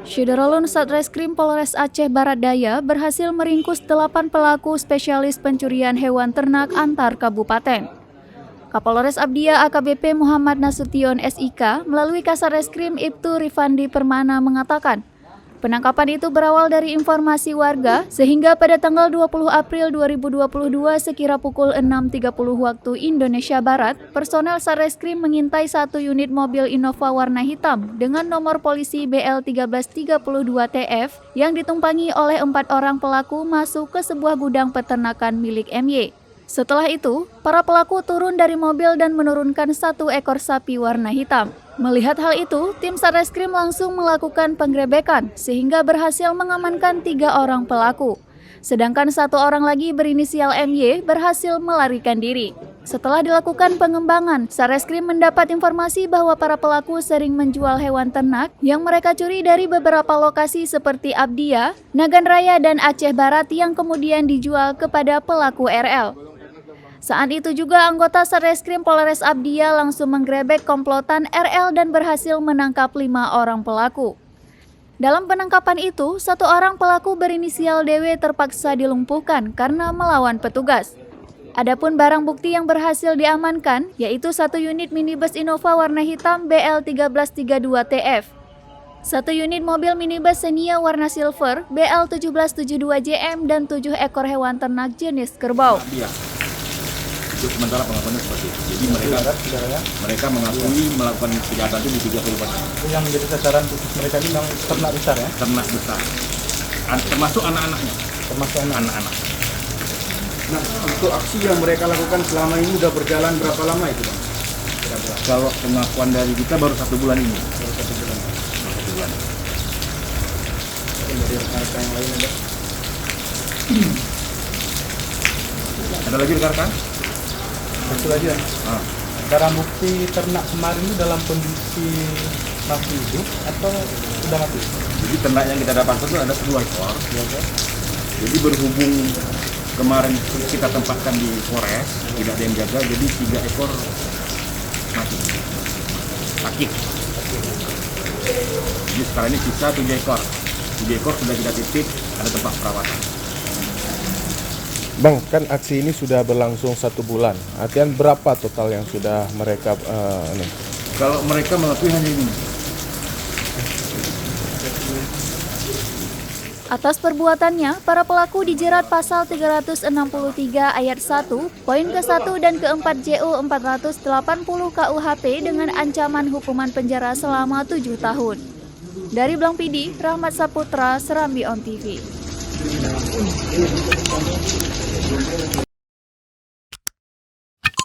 Syederolun Satreskrim Polres Aceh Barat Daya berhasil meringkus 8 pelaku spesialis pencurian hewan ternak antar kabupaten. Kapolres Abdiya AKBP Muhammad Nasution SIK melalui Kasareskrim Ibtu Rifandi Permana mengatakan, penangkapan itu berawal dari informasi warga sehingga pada tanggal 20 April 2022 sekira pukul 6.30 waktu Indonesia Barat, personel Satreskrim mengintai satu unit mobil Innova warna hitam dengan nomor polisi BL1332TF yang ditumpangi oleh 4 orang pelaku masuk ke sebuah gudang peternakan milik MY. Setelah itu, para pelaku turun dari mobil dan menurunkan 1 ekor sapi warna hitam. Melihat hal itu, tim Satreskrim langsung melakukan penggerebekan sehingga berhasil mengamankan 3 orang pelaku. Sedangkan 1 orang lagi berinisial MY berhasil melarikan diri. Setelah dilakukan pengembangan, Satreskrim mendapat informasi bahwa para pelaku sering menjual hewan ternak yang mereka curi dari beberapa lokasi seperti Abdiya, Nagan Raya, dan Aceh Barat yang kemudian dijual kepada pelaku RL. Saat itu juga anggota Satreskrim Polres Abdiya langsung menggerebek komplotan RL dan berhasil menangkap 5 orang pelaku. Dalam penangkapan itu, 1 orang pelaku berinisial DW terpaksa dilumpuhkan karena melawan petugas. Adapun barang bukti yang berhasil diamankan yaitu 1 unit minibus Innova warna hitam BL1332TF, 1 unit mobil minibus Xenia warna silver BL1772JM dan 7 ekor hewan ternak jenis kerbau. Itu sementara pengakuannya seperti itu. Jadi mereka mengakui melakukan kejahatan itu di 3 kabupaten. Yang menjadi sasaran khusus mereka ini memang ternak besar ya? Ternak besar, termasuk anak-anaknya. Termasuk anak-anak. Nah, untuk aksi yang mereka lakukan selama ini udah berjalan berapa lama itu, Bang? Kalau pengakuan dari kita baru 1 bulan ini. Baru 1 bulan. Baru 1 bulan. Dari rekan-rekan yang lain ada? Ada lagi rekan-rekan? Itu aja. Barang bukti ternak kemarin itu dalam kondisi masih hidup atau sudah mati? Jadi ternak yang kita dapatkan itu ada 2 ekor. Jadi berhubung kemarin kita tempatkan di Polres, tidak ada yang jaga, jadi 3 ekor mati, sakit. Jadi sekarang ini sisa 7 ekor. 7 ekor sudah kita titip, ada tempat perawatan. Bang, kan aksi ini sudah berlangsung 1 bulan. Artian berapa total yang sudah mereka Kalau mereka mengakui hanya ini. Atas perbuatannya, para pelaku dijerat pasal 363 ayat 1, poin ke-1 dan ke-4 JU 480 KUHP dengan ancaman hukuman penjara selama 7 tahun. Dari Blang Pidi, Rahmat Saputra, Serambi On TV.